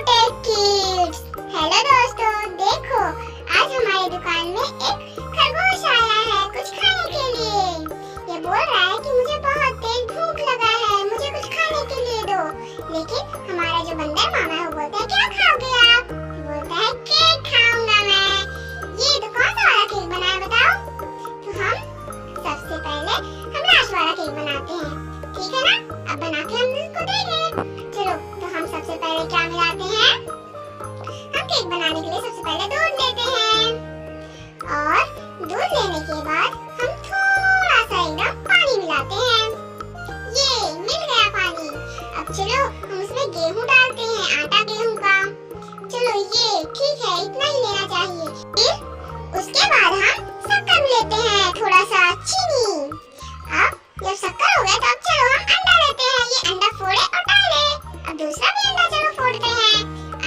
यूटेक kids. Hello दोस्तों, देखो आज हमारी दुकान में एक खरगोश आया है कुछ खाने के लिए। ये बोल रहा है कि मुझे बहुत तेज भूख लगा है, मुझे कुछ खाने के लिए दो। लेकिन हमारा जो बंदर मामा है वो बोलता है क्या खाओगे आप? बोलता है केक खाऊंगा मैं। ये तो कौन सा वाला केक बना है बताओ? तो हम सबसे पहले हम राश वाला केक बनाते हैं, ठीक है ना? अब बना के हम इसको देंगे। चलो तो हम सबसे पहले क्या मिलाते हैं? हम केक बनाने के लिए सबसे पहले दूध लेते हैं और दूध लेने के बाद हम थोड़ा सा एकदम पानी मिलाते हैं। ये मिल गया पानी। अब चलो हम उसमें गेहूं डालते हैं, आटा गेहूं का। चलो ये ठीक है, इतना ही लेना चाहिए। फिर उसके बाद हम शक्कर लेते हैं, थोड़ा सा चीनी। अब जब शक्कर हो गया तो अब चलो हम अंडा लेते हैं। ये अंडा फोड़े और डाले। अब दूसरा भी अंडा चलो फोड़ते हैं,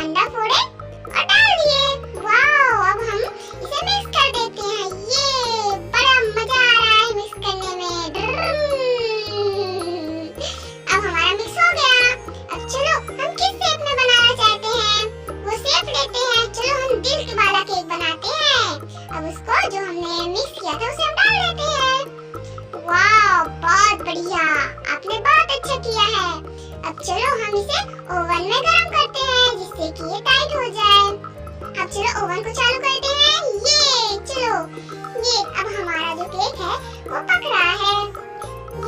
अंडा फोड़े और डाल दिए। वाओ, अब हम इसे मिक्स कर देते हैं। ये बड़ा मजा आ रहा है मिक्स करने में। अब हमारा मिक्स हो गया। अब चलो हम किस शेप में बनाना चाहते हैं वो शेप लेते हैं। चलो हम दिल वाला केक बनाते हैं। अब उसको जो हमने मिक्स किया था उसे हम डाल देते हैं। वाओ, बहुत बढ़िया, आपने बहुत अच्छा किया है। अब चलो हम इसे ओवन में गरम करते हैं जिससे कि ये टाइट हो जाए। अब चलो ओवन को चालू करते हैं। ये चलो, ये अब हमारा जो केक है वो पक रहा है।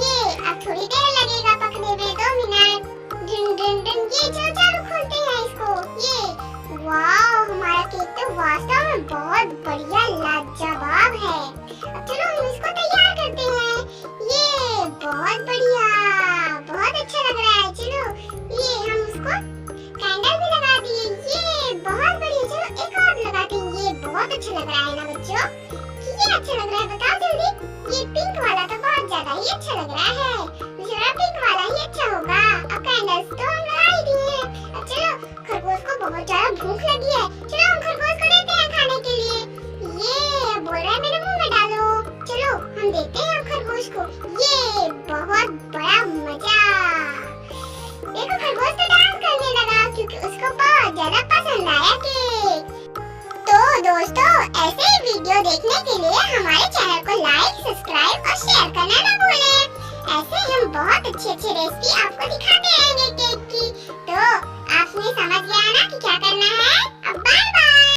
ये अब थोड़ी देर लगेगा पकने में, 2 मिनट। डिन डिन डिन, ये चलो चालू खोलते हैं इसको। ये वाओ, हमारा केक तो वास्तव में बहुत बढ़िया लाजवाब है। अब चलो हम इसको तैयार करते हैं। ये बहुत बढ़िया, बहुत अच्छा लग रहा है। चलो ये हम उसको कैंडल भी लगा दिए। ये बहुत बढ़िया, चलो एक और लगाते हैं। ये बहुत अच्छा लग रहा है ना बच्चों? ये अच्छा लग रहा है, बताओ जल्दी। ये पिंक वाला तो बहुत ज्यादा ही अच्छा लग रहा है, मुझे लगा पिंक वाला ही अच्छा होगा। अब कैंडल्स तो हम लगा ही दिए। अब चलो खरगोश को बहुत ज्यादा भूख लगी है, चलो हम खरगोश को देते हैं खाने के लिए। ये बोल रहा है मेरे मुंह में डालो। चलो हम देते हैं खरगोश को। ये बहुत बड़ा मजा। देखो खरगोश तो डांस करने लगा क्योंकि उसको बहुत ज्यादा पसंद आया केक। तो दोस्तों, ऐसे ही वीडियो देखने के लिए हमारे चैनल को लाइक, सब्सक्राइब और शेयर करना ना भूलें। ऐसे ही हम बहुत अच्छे रेसिपी आपको दिखाते हैं।